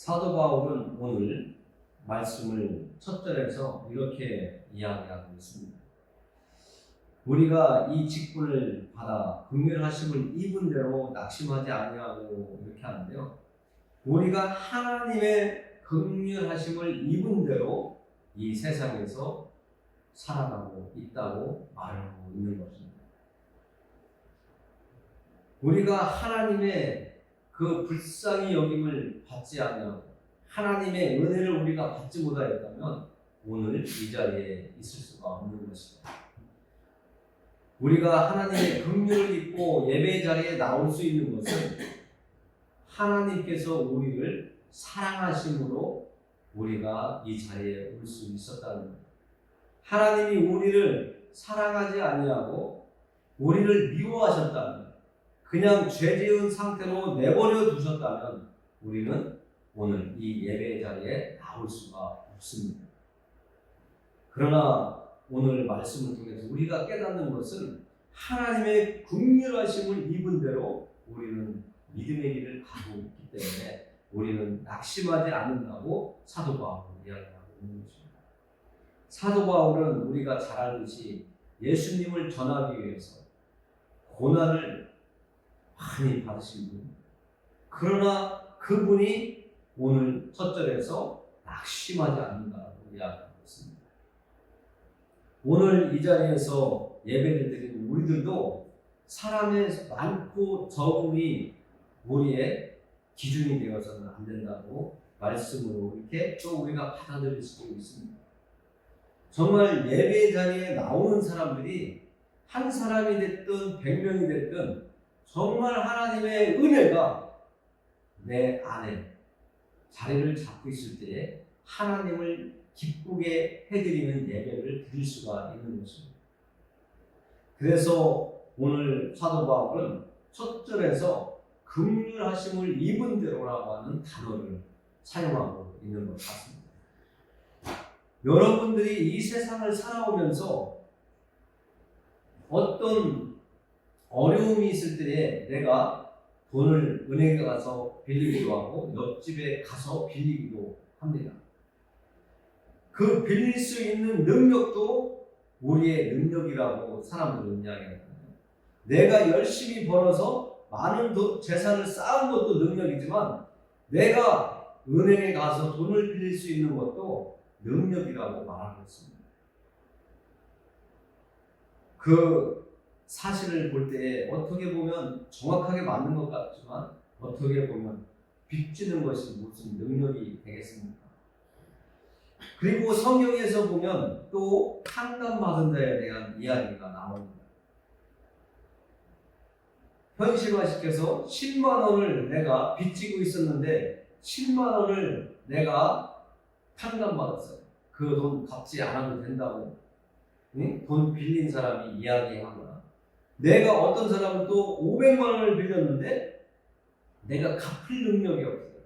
사도 바울은 오늘 말씀을 첫 절에서 이렇게 이야기하고 있습니다. 우리가 이 직분을 받아 긍휼하심을 입은 대로 낙심하지 아니하고 이렇게 하는데요. 우리가 하나님의 긍휼하심을 입은 대로 이 세상에서 살아가고 있다고 말하고 있는 것입니다. 우리가 하나님의 그 불쌍히 여김을 받지 아니하고 하나님의 은혜를 우리가 받지 못하였다면 오늘 이 자리에 있을 수가 없는 것입니다. 우리가 하나님의 긍휼을 입고 예배 자리에 나올 수 있는 것은 하나님께서 우리를 사랑하심으로 우리가 이 자리에 올 수 있었다는 것. 하나님이 우리를 사랑하지 아니하고 우리를 미워하셨다면, 그냥 죄 지은 상태로 내버려 두셨다면 우리는 오늘 이 예배 자리에 나올 수가 없습니다. 그러나 오늘 말씀을 통해서 우리가 깨닫는 것은 하나님의 긍휼하심을 입은 대로 우리는 믿음의 길을 가고 있기 때문에 우리는 낙심하지 않는다고 사도 바울은 이야기하고 있는 것입니다. 사도 바울은 우리가 잘 알듯이 예수님을 전하기 위해서 고난을 많이 받으신 분, 그러나 그분이 오늘 첫 절에서 낙심하지 않는다고 이야기하고 있습니다. 오늘 이 자리에서 예배를 드리는 우리들도 사람의 많고 적음이 우리의 기준이 되어서는 안 된다고 말씀으로 이렇게 또 우리가 받아들일 수도 있습니다. 정말 예배 자리에 나오는 사람들이 한 사람이 됐든 100명이 됐든 정말 하나님의 은혜가 내 안에 자리를 잡고 있을 때에 하나님을 기쁘게 해드리는 예배를 드릴 수가 있는 것입니다. 그래서 오늘 사도 바울은 첫 절에서 긍휼하심을 입은 대로라고 하는 단어를 사용하고 있는 것 같습니다. 여러분들이 이 세상을 살아오면서 어떤 어려움이 있을 때에 내가 돈을 은행에 가서 빌리기도 하고 옆집에 가서 빌리기도 합니다. 그 빌릴 수 있는 능력도 우리의 능력이라고 사람들은 이야기하거든요. 내가 열심히 벌어서 많은 재산을 쌓은 것도 능력이지만 내가 은행에 가서 돈을 빌릴 수 있는 것도 능력이라고 말하고 있습니다. 그 사실을 볼 때 어떻게 보면 정확하게 맞는 것 같지만 어떻게 보면 빚지는 것이 무슨 능력이 되겠습니까? 그리고 성경에서 보면 또 상담받은 자에 대한 이야기가 나옵니다. 현실화시켜서 10만 원을 내가 빚지고 있었는데 10만 원을 내가 탕감받았어요. 그 돈 갚지 않아도 된다고 돈 빌린 사람이 이야기하거나, 내가 어떤 사람은 또 500만 원을 빌렸는데 내가 갚을 능력이 없어요.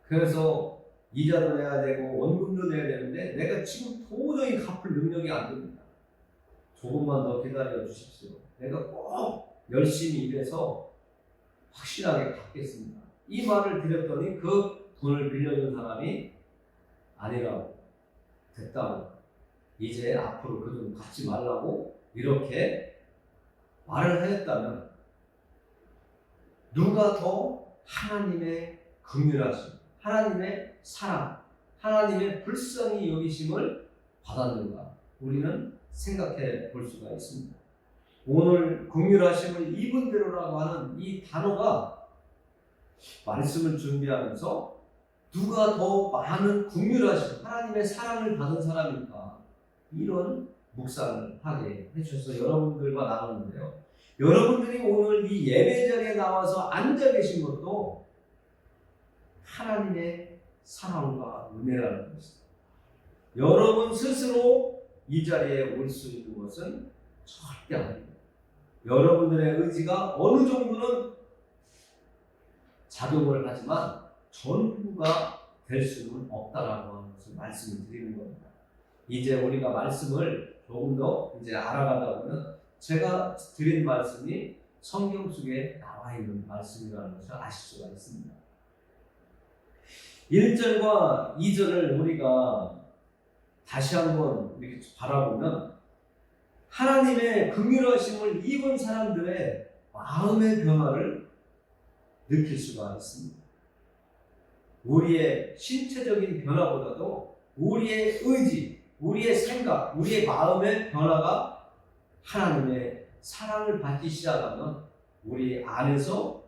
그래서 이자도 내야 되고 원금도 내야 되는데 내가 지금 도저히 갚을 능력이 안 됩니다. 조금만 더 기다려 주십시오. 내가 꼭 열심히 일해서 확실하게 갚겠습니다. 이 말을 드렸더니 그 돈을 빌려준 사람이 아니라고, 됐다고, 이제 앞으로 그 돈 갚지 말라고 이렇게 말을 하였다면 누가 더 하나님의 긍휼하심, 하나님의 사랑, 하나님의 불쌍히 여기심을 받았는가, 우리는 생각해 볼 수가 있습니다. 오늘 긍휼하심을 입은 대로라고 하는 이 단어가 말씀을 준비하면서 누가 더 많은 긍휼하심, 하나님의 사랑을 받은 사람일까, 이런 묵상을 하게 해주셔서 여러분들과 나누는데요. 여러분들이 오늘 이 예배 자리에 나와서 앉아 계신 것도 하나님의 사랑과 은혜라는 것입니다. 여러분 스스로 이 자리에 올 수 있는 것은 절대 아닙니다. 여러분들의 의지가 어느 정도는 작용을 하지만 전부가 될 수는 없다라고 하는 것을 말씀을 드리는 겁니다. 이제 우리가 말씀을 조금 더 이제 알아가다 보면 제가 드린 말씀이 성경 속에 나와 있는 말씀이라는 것을 아실 수가 있습니다. 1절과 2절을 우리가 다시 한번 이렇게 바라보면 하나님의 긍휼하심을 입은 사람들의 마음의 변화를 느낄 수가 있습니다. 우리의 신체적인 변화보다도 우리의 의지, 우리의 생각, 우리의 마음의 변화가 하나님의 사랑을 받기 시작하면 우리 안에서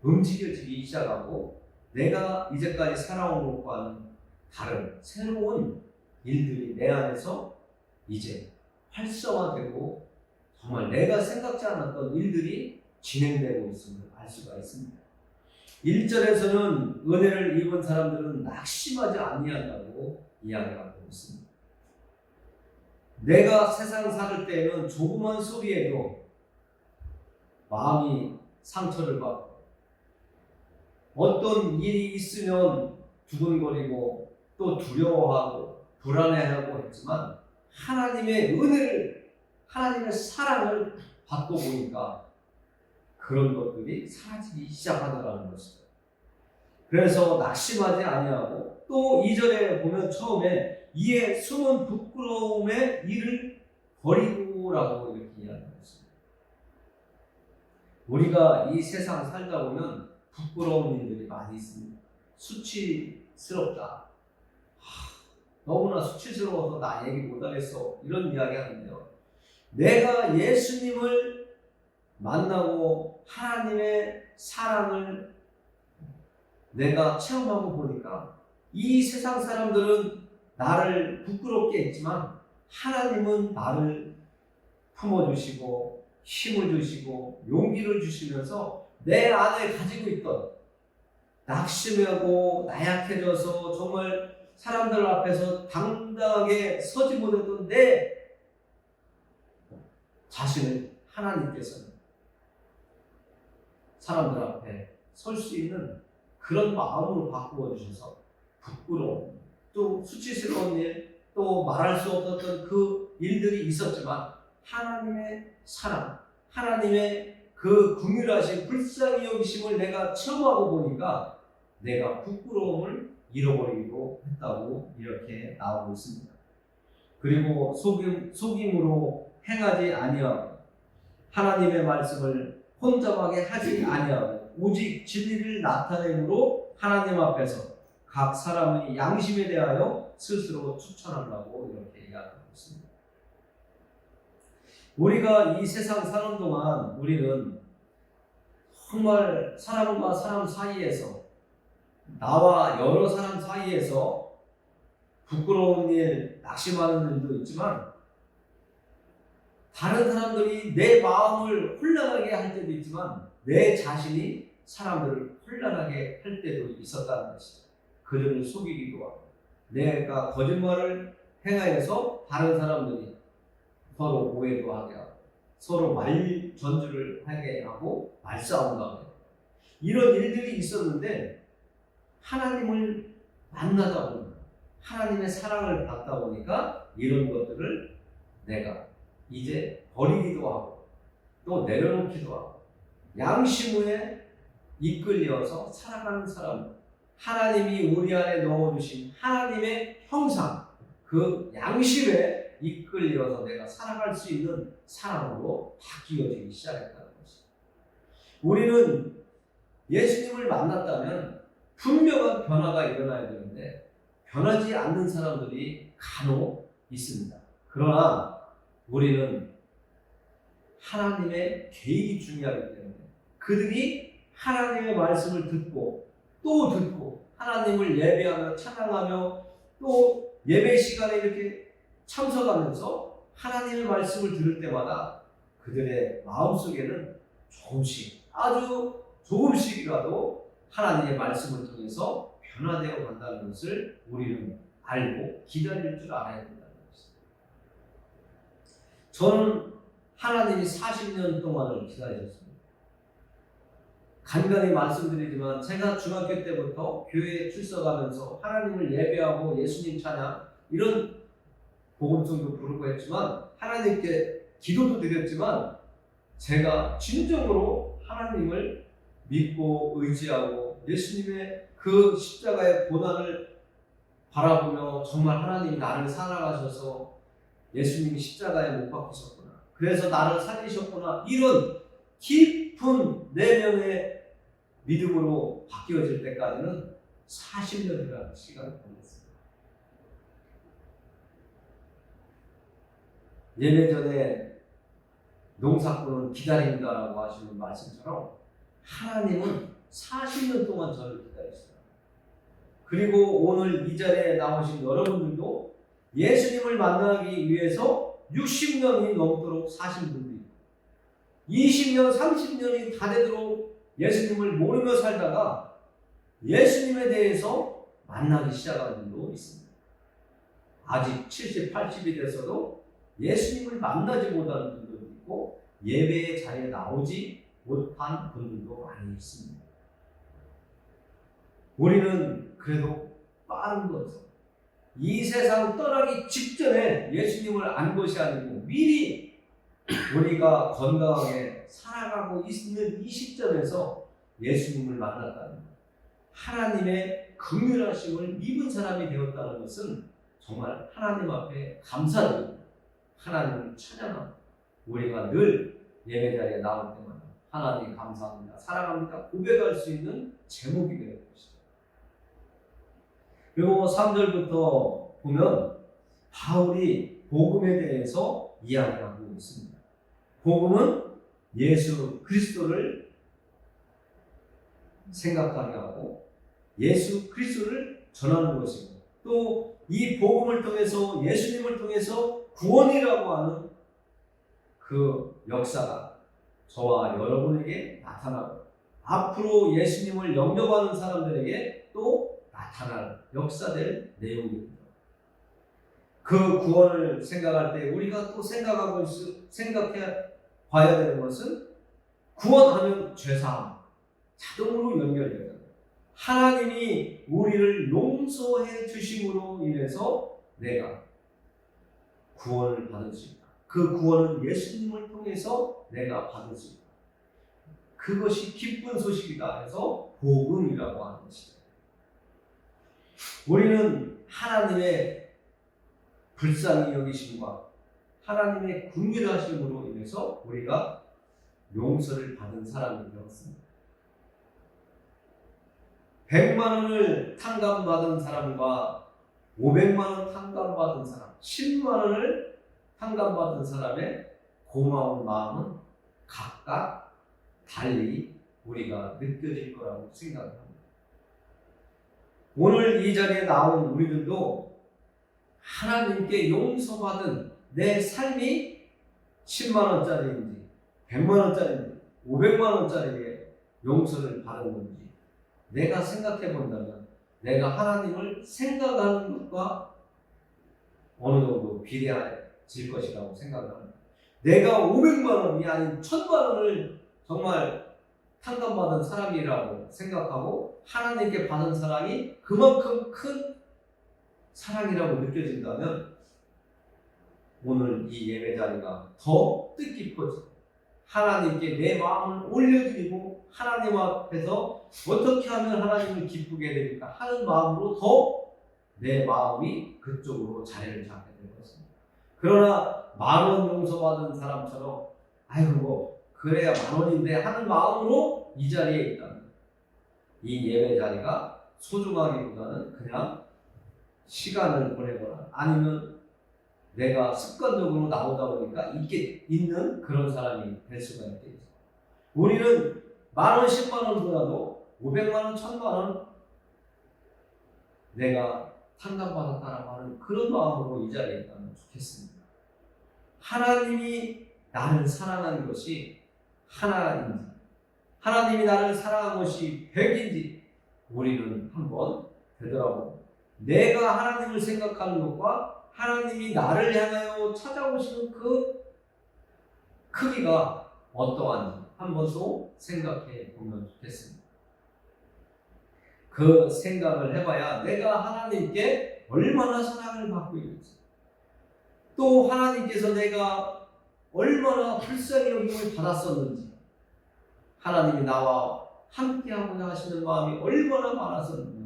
움직여지기 시작하고 내가 이제까지 살아온 것과는 다른 새로운 일들이 내 안에서 이제 활성화되고 정말 내가 생각지 않았던 일들이 진행되고 있음을 알 수가 있습니다. 1절에서는 은혜를 입은 사람들은 낙심하지 아니한다고 이야기하고 있습니다. 내가 세상 살을 때에는 조그만 소리에도 마음이 상처를 받고 어떤 일이 있으면 두근거리고 또 두려워하고 불안해하고 했지만 하나님의 은혜를, 하나님의 사랑을 받고 보니까 그런 것들이 사라지기 시작하더라는 것이죠. 그래서 낙심하지 아니하고 또 2절에 보면 처음에 이에 숨은 부끄러움의 일을 버리고라고 이렇게 이야기하고 있습니다. 우리가 이 세상 살다 보면 부끄러운 일들이 많이 있습니다. 수치스럽다. 너무나 수치스러워서 나 얘기 못하겠어. 이런 이야기 하는데요. 내가 예수님을 만나고 하나님의 사랑을 내가 체험하고 보니까 이 세상 사람들은 나를 부끄럽게 했지만 하나님은 나를 품어주시고 힘을 주시고 용기를 주시면서 내 안에 가지고 있던 낙심하고 나약해져서 정말 사람들 앞에서 당당하게 서지 못했던 내 자신을 하나님께서는 사람들 앞에 설 수 있는 그런 마음으로 바꾸어 주셔서 부끄러움, 또 수치스러운 일, 또 말할 수 없었던 그 일들이 있었지만 하나님의 사랑, 하나님의 그 긍휼하신 불쌍히 여기심을 내가 체험하고 보니까 내가 부끄러움을 잃어버리기도 했다고 이렇게 나오고 있습니다. 그리고 속임으로 행하지 아니하고 하나님의 말씀을 혼잡하게 하지 아니하고 오직 진리를 나타내므로 하나님 앞에서 각 사람의 양심에 대하여 스스로 추천하려고 이렇게 이야기하고 있습니다. 우리가 이 세상 사는 동안 우리는 정말 사람과 사람 사이에서 나와 여러 사람 사이에서 부끄러운 일, 낙심하는 일도 있지만 다른 사람들이 내 마음을 혼란하게 할 때도 있지만 내 자신이 사람들을 혼란하게 할 때도 있었다는 것이죠. 그들을 속이기도 하고 내가 거짓말을 행하여서 다른 사람들이 서로 오해도 하게 하고 서로 말 전주를 하게 하고 말싸움도 하게 하고 이런 일들이 있었는데 하나님을 만나다 보니까 하나님의 사랑을 받다 보니까 이런 것들을 내가 이제 버리기도 하고 또 내려놓기도 하고 양심에 이끌려서 살아가는 사람, 하나님이 우리 안에 넣어주신 하나님의 형상, 그 양심에 이끌려서 내가 살아갈 수 있는 사람으로 바뀌어지기 시작했다는 것입니다. 우리는 예수님을 만났다면 분명한 변화가 일어나야 되는데 변하지 않는 사람들이 간혹 있습니다. 그러나 우리는 하나님의 계획이 중요하기 때문에 그들이 하나님의 말씀을 듣고 또 듣고 하나님을 예배하며 찬양하며 또 예배 시간에 이렇게 참석하면서 하나님의 말씀을 들을 때마다 그들의 마음속에는 조금씩 아주 조금씩이라도 하나님의 말씀을 통해서 변화되어 간다는 것을 우리는 알고 기다릴 줄 알아야 된다는 것입니다. 저는 하나님이 40년 동안을 기다리셨습니다. 간간히 말씀드리지만 제가 중학교 때부터 교회에 출석하면서 하나님을 예배하고 예수님 찬양 이런 복음송도 부르고 했지만 하나님께 기도도 드렸지만 제가 진정으로 하나님을 믿고 의지하고 예수님의 그 그 십자가의 고난을 바라보며 정말 하나님이 나를 사랑하셔서 예수님이 십자가에 못 박히셨구나, 그래서 나를 살리셨구나, 이런 깊은 내면의 믿음으로 바뀌어질 때까지는 40년이라는 시간을 보냈습니다. 예배 전에 농사꾼은 기다린다라고 하시는 말씀처럼 하나님은 40년 동안 저를 기다리시더라고요. 그리고 오늘 이 자리에 나오신 여러분들도 예수님을 만나기 위해서 60년이 넘도록 사신 분도 있고 20년, 30년이 다 되도록 예수님을 모르며 살다가 예수님에 대해서 만나기 시작한 분도 있습니다. 아직 70, 80이 돼서도 예수님을 만나지 못하는 분들도 있고 예배의 자리에 나오지 못한 분들도 많이 있습니다. 우리는 그래도 빠른 거죠. 이 세상 떠나기 직전에 예수님을 안 것이 아니고 미리 우리가 건강하게 살아가고 있는 이 시점에서 예수님을 만났다는 것, 하나님의 긍휼하심을 입은 사람이 되었다는 것은 정말 하나님 앞에 감사드립니다. 하나님을 찬양합니다. 우리가 늘 예배 자리에 나올 때마다 하나님 감사합니다, 사랑합니다 고백할 수 있는 제목이 되는 것이죠. 그리고 3절부터 보면 바울이 복음에 대해서 이야기하고 있습니다. 복음은 예수 그리스도를 생각하게 하고 예수 그리스도를 전하는 것이고, 또 이 복음을 통해서 예수님을 통해서 구원이라고 하는 그 역사가 저와 여러분에게 나타나고 앞으로 예수님을 영접하는 사람들에게 또 나타날 역사될 내용입니다. 그 구원을 생각할 때 우리가 또 생각해 봐야 되는 것은 구원하면 죄사함 자동으로 연결되잖아요. 하나님이 우리를 용서해 주심으로 인해서 내가 구원을 받을 수 있다. 그 구원은 예수님을 통해서 내가 받을 수 있다. 그것이 기쁜 소식이다 해서 복음이라고 하는 것이죠. 우리는 하나님의 불쌍히 여기심과 하나님의 긍휼하심으로 인해서 우리가 용서를 받은 사람이 되었습니다. 100만 원을 탕감받은 사람과 500만 원 탕감받은 사람, 10만 원을 탕감받은 사람의 고마운 마음은 각각 달리 우리가 느껴질 거라고 생각합니다. 오늘 이 자리에 나온 우리들도 하나님께 용서받은 내 삶이 10만 원짜리인지 100만 원짜리인지 500만 원짜리의 용서를 받은 건지 내가 생각해 본다면 내가 하나님을 생각하는 것과 어느 정도 비례해질 것이라고 생각합니다. 내가 500만 원이 아닌 1000만 원을 정말 탕감받은 사람이라고 생각하고 하나님께 받은 사랑이 그만큼 큰 사랑이라고 느껴진다면 오늘 이 예배 자리가 더 뜻깊어지고 하나님께 내 마음을 올려드리고 하나님 앞에서 어떻게 하면 하나님을 기쁘게 됩니까 하는 마음으로 더 내 마음이 그쪽으로 자리를 잡게 될 것입니다. 그러나 10,000원 용서받은 사람처럼 아이고 뭐 그래야 10,000원인데 하는 마음으로 이 자리에 있다면 이 예배 자리가 소중하기보다는 그냥 시간을 보내거나 아니면 내가 습관적으로 나오다 보니까 있는 그런 사람이 될 수가 있겠죠. 우리는 10,000원, 10만 원보다도 500만 원, 1,000만 원 내가 탕감받았다라고 하는 그런 마음으로 이 자리에 있다면 좋겠습니다. 하나님이 나를 사랑한 것이 하나인지 하나님이 나를 사랑한 것이 100인지 우리는 한번 되돌아보고 내가 하나님을 생각하는 것과 하나님이 나를 향하여 찾아오시는 그 크기가 어떠한지 한번 또 생각해 보면 좋겠습니다. 그 생각을 해봐야 내가 하나님께 얼마나 사랑을 받고 있는지 또 하나님께서 내가 얼마나 불쌍히 여김을 받았었는지 하나님이 나와 함께하고자 하시는 마음이 얼마나 많았었는지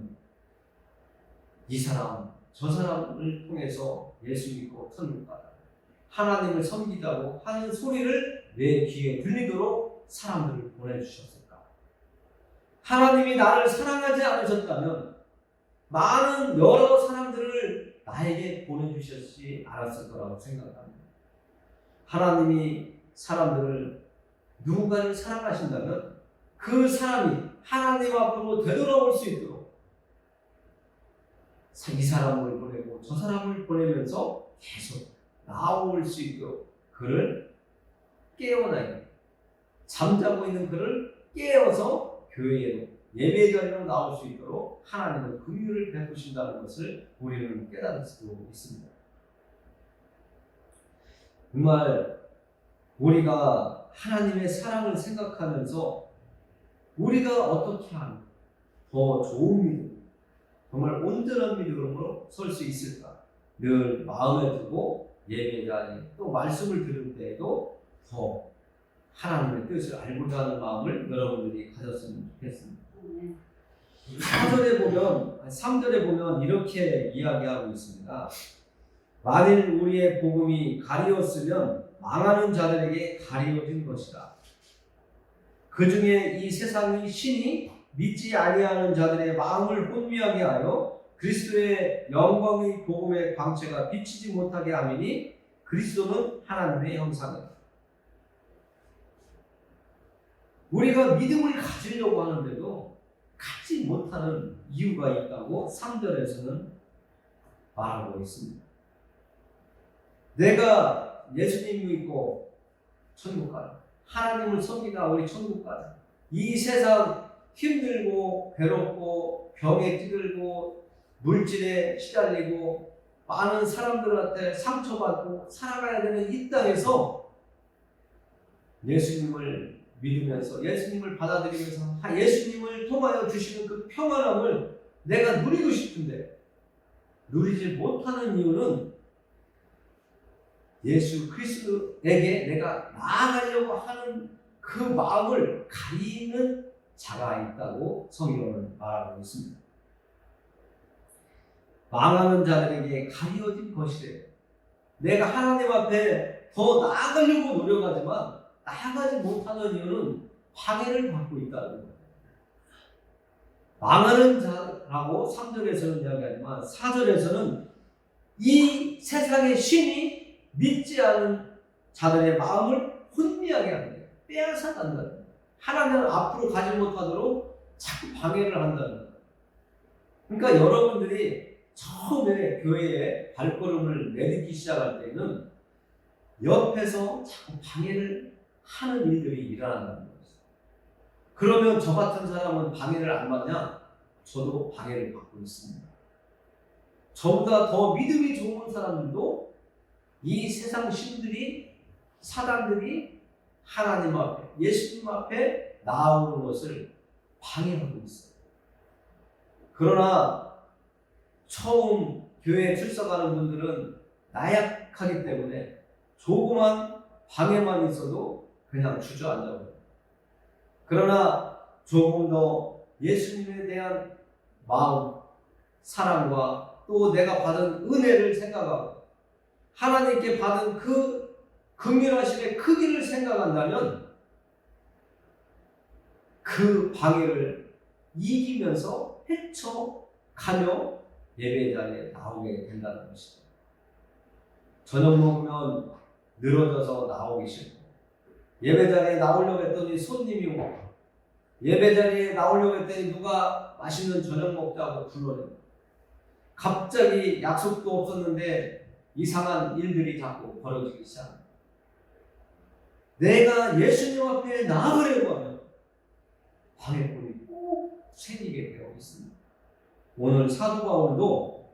이 사람 저 사람을 통해서 예수 믿고 천국 가다, 하나님을 섬기자고 하는 소리를 내 귀에 들리도록 사람들을 보내주셨을까? 하나님이 나를 사랑하지 않으셨다면 많은 여러 사람들을 나에게 보내주셨지 않았을 거라고 생각합니다. 하나님이 사람들을, 누군가를 사랑하신다면 그 사람이 하나님 앞으로 되돌아올 수 있도록 이 사람을 보내고 저 사람을 보내면서 계속 나올 수 있도록 그를 깨워놔야 합니다. 잠자고 있는 그를 깨워서 교회로, 예배 자리로 나올 수 있도록 하나님은 긍휼을 베푸신다는 것을 우리는 깨달을 수 있습니다. 정말 우리가 하나님의 사랑을 생각하면서 우리가 어떻게 하면 더 좋은 믿음, 정말 온전한 믿음으로 설 수 있을까? 늘 마음에 두고 예배 자리, 또 말씀을 들을 때에도 더 하나님의 뜻을 알고자 하는 마음을 여러분들이 가졌으면 좋겠습니다. 3절에 보면 이렇게 이야기하고 있습니다. 만일 우리의 복음이 가리웠으면 망하는 자들에게 가리워진 것이다. 그 중에 이 세상의 신이 믿지 아니하는 자들의 마음을 혼미하게 하여 그리스도의 영광의 복음의 광채가 비치지 못하게 하미니 그리스도는 하나님의 형상이다. 우리가 믿음을 가지려고 하는데도 갖지 못하는 이유가 있다고 3절에서는 말하고 있습니다. 내가 예수님 믿고 천국 가자, 하나님을 섬기다 우리 천국 가자, 이 세상 힘들고 괴롭고 병에 찌들고 물질에 시달리고 많은 사람들한테 상처받고 살아가야 되는 이 땅에서 예수님을 믿으면서, 예수님을 받아들이면서 예수님을 통하여 주시는 그 평안함을 내가 누리고 싶은데 누리지 못하는 이유는 예수 그리스도에게 내가 나아가려고 하는 그 마음을 가리는 자가 있다고 성경은 말하고 있습니다. 망하는 자들에게 가리워진 것이래. 내가 하나님 앞에 더 나아가려고 노력하지만 나아가지 못하는 이유는 방해를 받고 있다는 거예요. 망하는 자라고 3절에서는 이야기하지만 4절에서는 이 세상의 신이 믿지 않은 자들의 마음을 혼미하게 하는 거예요. 빼앗아간다는 거예요. 하나님은 앞으로 가지 못하도록 자꾸 방해를 한다는 거예요. 그러니까 여러분들이 처음에 교회에 발걸음을 내딛기 시작할 때는 옆에서 자꾸 방해를 하는 일들이 일어난다는 거예요. 그러면 저 같은 사람은 방해를 안 받냐? 저도 방해를 받고 있습니다. 저보다 더 믿음이 좋은 사람들도 이 세상 신들이, 사단들이 하나님 앞에, 예수님 앞에 나오는 것을 방해하고 있어요. 그러나 처음 교회에 출석하는 분들은 나약하기 때문에 조그만 방해만 있어도 그냥 주저앉아버려요. 그러나 조금 더 예수님에 대한 마음, 사랑과 또 내가 받은 은혜를 생각하고 하나님께 받은 그 긍휼하심의 크기를 생각한다면 그 방해를 이기면서 헤쳐가며 예배 자리에 나오게 된다는 것이죠. 저녁 먹으면 늘어져서 나오기 싫고, 예배 자리에 나오려고 했더니 손님이 오고, 예배 자리에 나오려고 했더니 누가 맛있는 저녁 먹자고 불러내고, 갑자기 약속도 없었는데 이상한 일들이 자꾸 벌어지기 시작합니다. 내가 예수님 앞에 나아가려고 하면 방해꾼이 꼭 생기게 되어 있습니다. 오늘 사도 바울도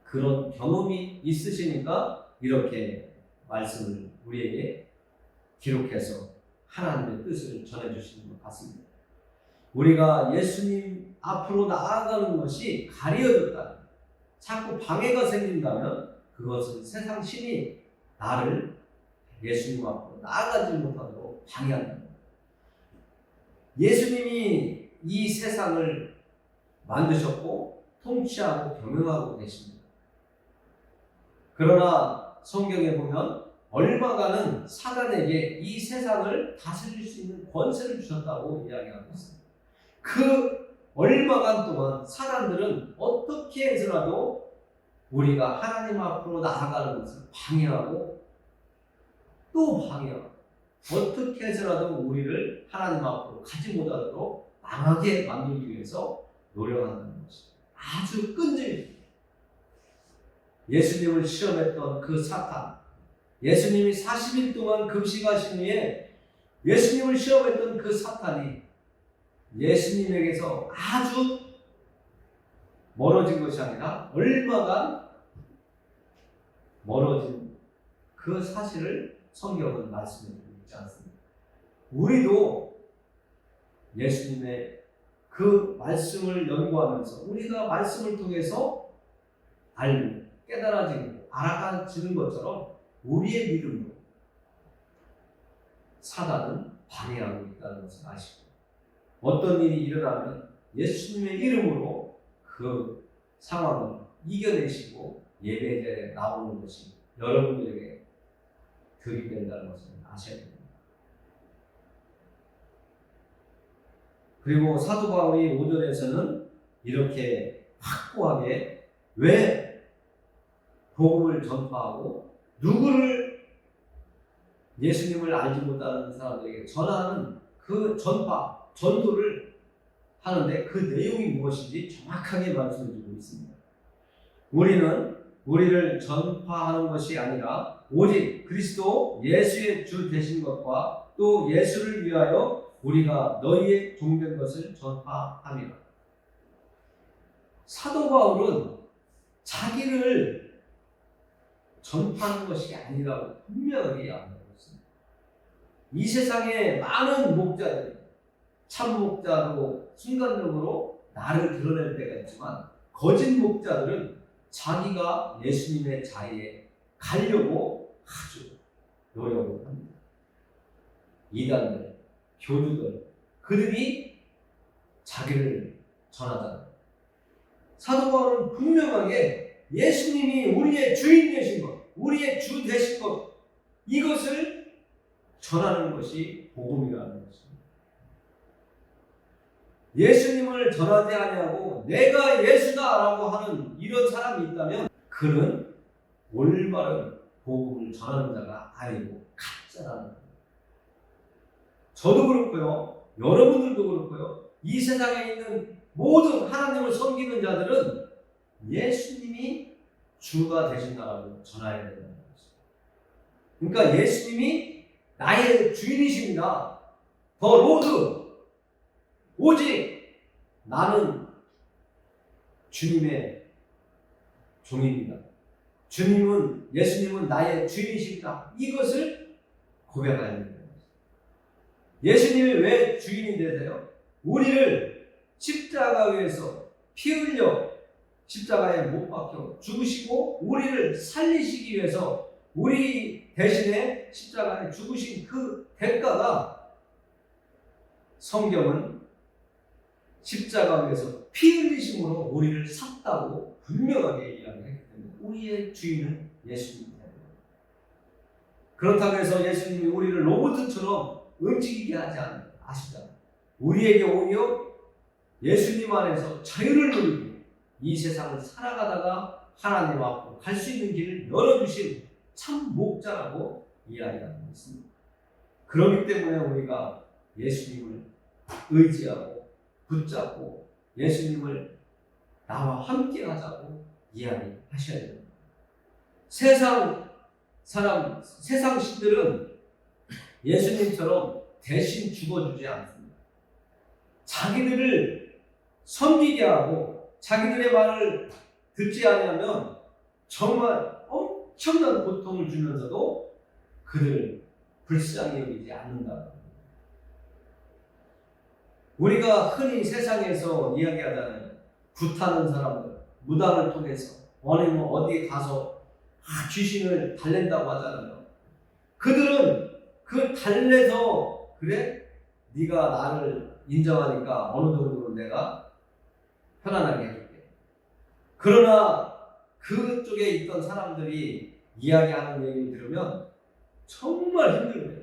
그런 경험이 있으시니까 이렇게 말씀을 우리에게 기록해서 하나님의 뜻을 전해주시는 것 같습니다. 우리가 예수님 앞으로 나아가는 것이 가려졌다면, 자꾸 방해가 생긴다면 그것은 세상 신이 나를 예수님 앞으로 나아가지 못하도록 방해한다는 거예요. 예수님이 이 세상을 만드셨고 통치하고 경영하고 계십니다. 그러나 성경에 보면 얼마간은 사단에게 이 세상을 다스릴 수 있는 권세를 주셨다고 이야기하고 있습니다. 그 얼마간 동안 사단들은 어떻게 해서라도 우리가 하나님 앞으로 나아가는 것을 방해하고 또 방해하고 어떻게 해서라도 우리를 하나님 앞으로 가지 못하도록 망하게 만들기 위해서 노력한다는 것입니다. 아주 끈질깁니다. 예수님을 시험했던 그 사탄, 예수님이 40일 동안 금식하신 후에 예수님을 시험했던 그 사탄이 예수님에게서 아주 멀어진 것이 아니라 얼마간 멀어진 그 사실을 성경은 말씀해주고 있지 않습니다. 우리도 예수님의 그 말씀을 연구하면서 우리가 말씀을 통해서 알고 깨달아지고 알아가지는 것처럼 우리의 믿음도 사단은 방해하고 있다는 것을 아시고 어떤 일이 일어나면 예수님의 이름으로 그 상황을 이겨내시고 예배에 나오는 것이 여러분들에게 득이 된다는 것을 아셔야 됩니다. 그리고 사도 바울이 5절에서는 이렇게 확고하게 왜 복음을 전파하고 누구를 예수님을 알지 못하는 사람들에게 전하는 그 전파, 전도를 하는데 그 내용이 무엇인지 정확하게 말씀해 주고 있습니다. 우리는 우리를 전파하는 것이 아니라 오직 그리스도 예수의 주 되신 것과 또 예수를 위하여 우리가 너희의 종된 것을 전파함이라. 사도 바울은 자기를 전파하는 것이 아니라고 분명하게 이야기하고 있습니다. 이 세상에 많은 목자들이 참 목자로 순간적으로 나를 드러낼 때가 있지만 거짓 목자들은 자기가 예수님의 자리에 가려고 아주 노력을 합니다. 이단들, 교주들, 그들이 자기를 전하잖아요. 사도 바울은 분명하게 예수님이 우리의 주인 되신 것, 우리의 주 되신 것, 이것을 전하는 것이 복음이라는 것입니다. 예수님을 전하지 아니하고 내가 예수다라고 하는 이런 사람이 있다면 그는 올바른 복음을 전하는 자가 아니고 가짜라는 겁니다. 저도 그렇고요. 여러분들도 그렇고요. 이 세상에 있는 모든 하나님을 섬기는 자들은 예수님이 주가 되신다라고 전해야 된다는 것입니다. 그러니까 예수님이 나의 주인이십니다. 더 로드. 오직 나는 주님의 종입니다. 예수님은 나의 주인이십니다. 이것을 고백해야 됩니다. 예수님이 왜 주인이 되세요? 우리를 십자가 위에서 피 흘려 십자가에 못 박혀 죽으시고 우리를 살리시기 위해서 우리 대신에 십자가에 죽으신 그 대가가 성경은 십자가 위에서 피 흘리심으로 우리를 샀다고 분명하게 이야기했기 때문에 우리의 주인은 예수님입니다. 그렇다고 해서 예수님이 우리를 로봇처럼 움직이게 하지 아시잖아요. 우리에게 오히려 예수님 안에서 자유를 누리고 이 세상을 살아가다가 하나님 앞으로 갈 수 있는 길을 열어주신 참 목자라고 이야기하고 있습니다. 그렇기 때문에 우리가 예수님을 의지하고 붙잡고 예수님을 나와 함께 하자고 이야기하셔야 됩니다. 세상 신들은 예수님처럼 대신 죽어주지 않습니다. 자기들을 섬기게 하고 자기들의 말을 듣지 않으면 정말 엄청난 고통을 주면서도 그들을 불쌍히 여기지 않는다. 우리가 흔히 세상에서 이야기하잖아요. 굿하는 사람들, 무당을 통해서 아니면 어디 가서 귀신을 달랜다고 하잖아요. 그들은 그 달래서 그래? 네가 나를 인정하니까 어느 정도는 내가 편안하게 해줄게. 그러나 그쪽에 있던 사람들이 이야기하는 얘기를 들으면 정말 힘들어요.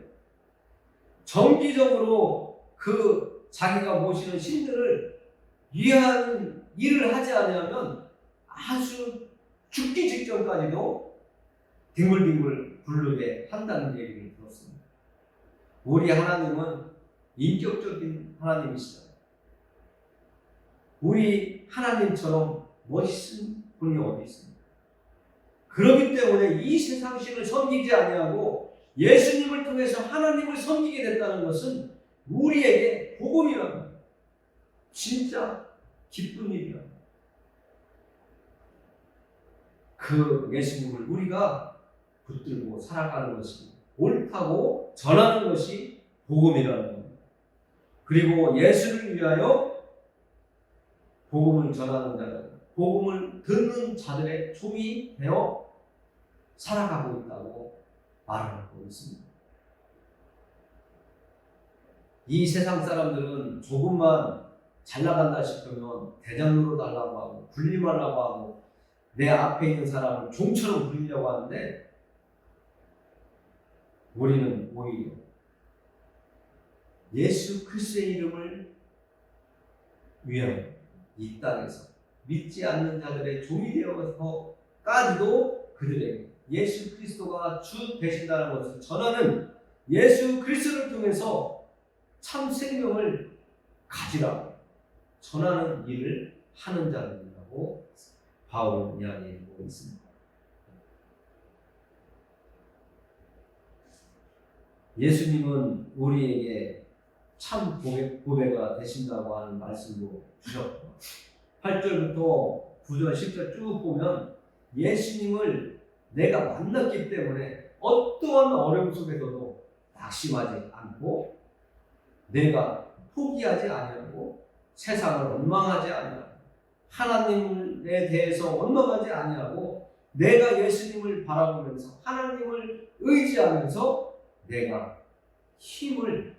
정기적으로 그 자기가 모시는 신들을 위한 일을 하지 않으면 아주 죽기 직전까지도 뒹굴뒹굴 굴르게 한다는 얘기를 들었습니다. 우리 하나님은 인격적인 하나님이시잖아요. 우리 하나님처럼 멋있은 분이 어디 있습니까? 그렇기 때문에 이 세상 신을 섬기지 아니하고 예수님을 통해서 하나님을 섬기게 됐다는 것은 우리에게 복음이랍니다. 진짜 기쁜 일이랍니다. 그 예수님을 우리가 붙들고 살아가는 것이 옳다고 전하는 것이 복음이라는 겁니다. 그리고 예수를 위하여 복음을 전하는 자들, 복음을 듣는 자들의 종이 되어 살아가고 있다고 말하고 있습니다. 이 세상 사람들은 조금만 잘 나간다 싶으면 대장으로 달라고 하고 군림하려고 하고 내 앞에 있는 사람을 종처럼 부리려고 하는데 우리는 오히려 예수 그리스도의 이름을 위하여 이 땅에서 믿지 않는 자들의 종이 되어서까지도 그들에게 예수 그리스도가 주 되신다는 것을 전하는 예수 그리스도를 통해서 참 생명을 가지라고 전하는 일을 하는 자들이라고 바울은 이야기하고 있습니다. 예수님은 우리에게 참 보배가 되신다고 하는 말씀도 주셨고 8절부터 9절, 10절 쭉 보면 예수님을 내가 만났기 때문에 어떠한 어려움 속에서도 낙심하지 않고 내가 포기하지 아니하고 세상을 원망하지 아니하고 하나님에 대해서 원망하지 아니하고 내가 예수님을 바라보면서 하나님을 의지하면서 내가 힘을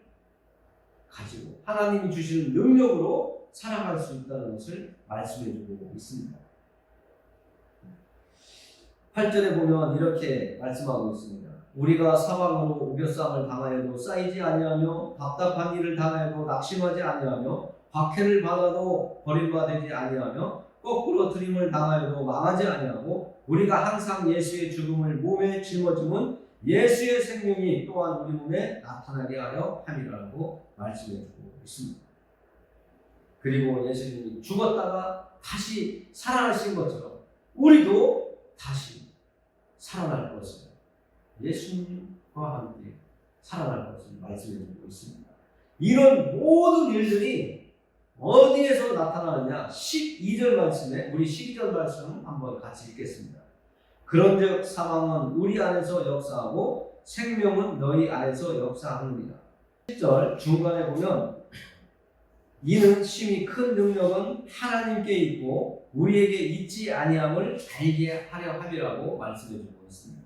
가지고 하나님이 주시는 능력으로 살아갈 수 있다는 것을 말씀해주고 있습니다. 8절에 보면 이렇게 말씀하고 있습니다. 우리가 사방으로 우겨쌈을 당하여도 쌓이지 아니하며 답답한 일을 당하여도 낙심하지 아니하며 박해를 받아도 버림받지 아니하며 거꾸로 들임을 당하여도 망하지 아니하고 우리가 항상 예수의 죽음을 몸에 짊어짐은 예수의 생명이 또한 우리 몸에 나타나게 하려 함이라고 말씀해주고 있습니다. 그리고 예수님이 죽었다가 다시 살아나신 것처럼 우리도 다시 살아날 것을 예수님과 함께 살아날 것을 말씀해주고 있습니다. 이런 모든 일들이 어디에서 나타나느냐? 12절 말씀에 우리 12절 말씀 한번 같이 읽겠습니다. 그런즉 사망은 우리 안에서 역사하고 생명은 너희 안에서 역사하느니라. 10절 중간에 보면 이는 심히 큰 능력은 하나님께 있고 우리에게 있지 아니함을 알게 하려 함이라고 말씀해주고 있습니다.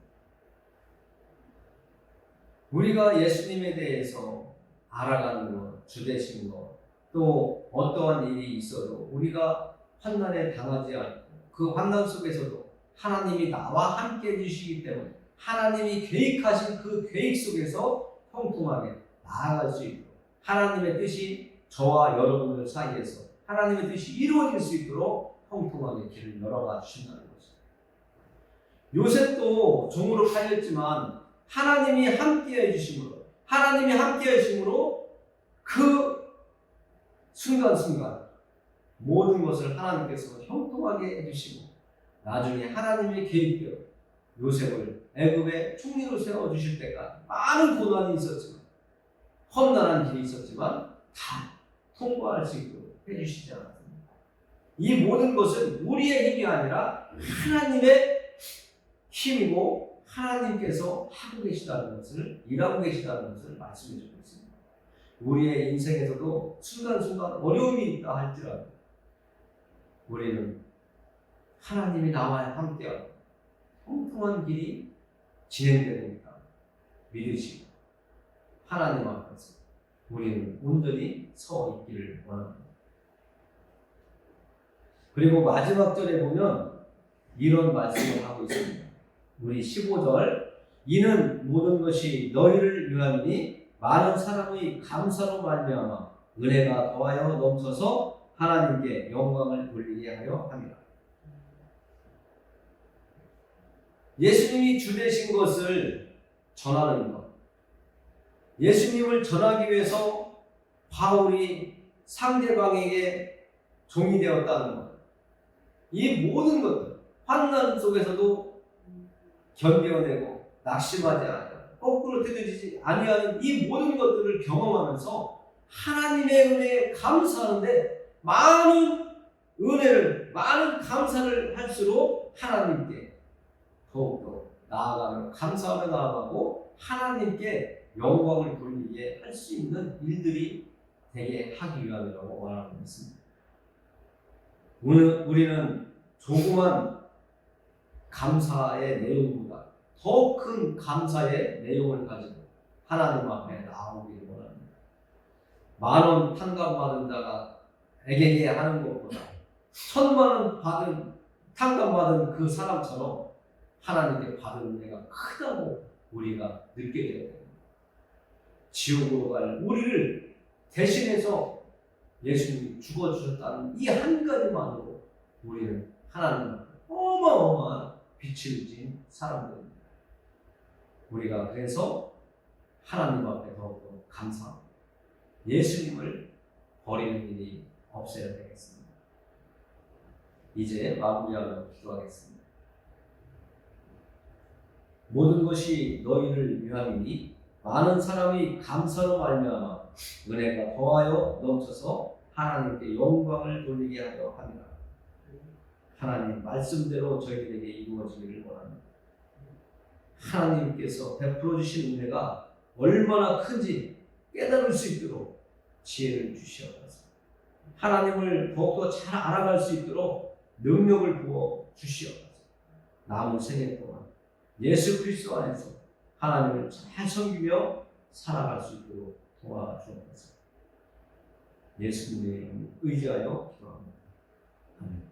우리가 예수님에 대해서 알아가는 것, 주되신 것, 또 어떠한 일이 있어도 우리가 환난에 당하지 않고 그 환난 속에서도 하나님이 나와 함께 해주시기 때문에 하나님이 계획하신 그 계획 속에서 통통하게 나아갈 수 있도록 하나님의 뜻이 저와 여러분들 사이에서 하나님의 뜻이 이루어질 수 있도록 통통하게 길을 열어가 주신다는 것입니다. 요셉도 종으로 팔렸지만 하나님이 함께 해주심으로 하나님이 함께 하심으로 그 순간순간 모든 것을 하나님께서 형통하게 해주시고 나중에 하나님의 계획대로 요셉을 애굽의 총리로 세워주실 때까지 많은 고난이 있었지만 험난한 길이 있었지만 다 통과할 수 있도록 해주시지 않았습니다. 이 모든 것은 우리의 힘이 아니라 하나님의 힘이고 하나님께서 하고 계시다는 것을 일하고 계시다는 것을 말씀해 주고 있습니다. 우리의 인생에서도 순간순간 어려움이 있다 할지라도 우리는 하나님이 나와 함께하고 통통한 길이 진행되니까 믿으시고 하나님 앞에서 우리는 온전히 서 있기를 원합니다. 그리고 마지막 절에 보면 이런 말씀을 하고 있습니다. 우리 15절, 이는 모든 것이 너희를 위함이니 많은 사람의 감사로 말미암아 은혜가 더하여 넘쳐서 하나님께 영광을 돌리게 하려 함이라. 예수님이 주 되신 것을 전하는 것, 예수님을 전하기 위해서 바울이 상대방에게 종이 되었다는 것, 이 모든 것들, 환난 속에서도 견뎌내고 낙심하지 않고 거꾸로 되어지지 아니하는 이 모든 것들을 경험하면서 하나님의 은혜에 감사하는데 많은 은혜를, 많은 감사를 할수록 하나님께 더욱더 나아가며 감사하며 나아가고 하나님께 영광을 돌리게 할 수 있는 일들이 되게 하기 위함이라고 말하고 있습니다. 우리는 조그만 감사의 내용보다 더 큰 감사의 내용을 가지고 하나님 앞에 나오기를 원합니다. 10,000원 탕감받은 자가 에게게 하는 것보다 1,000,000원 탕감받은 그 사람처럼 하나님께 받은 은혜가 크다고 우리가 느끼게 되어야 됩니다. 지옥으로 갈 우리를 대신해서 예수님이 죽어주셨다는 이 한 가지만으로 우리는 하나님 앞에 어마어마한 빛을 진 사람들입니다. 우리가 그래서 하나님 앞에 더욱더 감사하고 예수님을 버리는 일이 없어야 되겠습니다. 이제 마무리하며 기도하겠습니다. 모든 것이 너희를 위함이니 많은 사람이 감사로 말미암아 은혜가 더하여 넘쳐서 하나님께 영광을 돌리게 하려 합니다. 하나님 말씀대로 저희들에게 이루어지기를 원합니다. 하나님께서 베풀어 주신 은혜가 얼마나 큰지 깨달을 수 있도록 지혜를 주시옵소서. 하나님을 더욱더 잘 알아갈 수 있도록 능력을 부어 주시옵소서. 남은 생애 동안 예수 그리스도 안에서 하나님을 잘 섬기며 살아갈 수 있도록 도와주옵소서. 예수님의 이름을 의지하여 기도합니다. 아멘.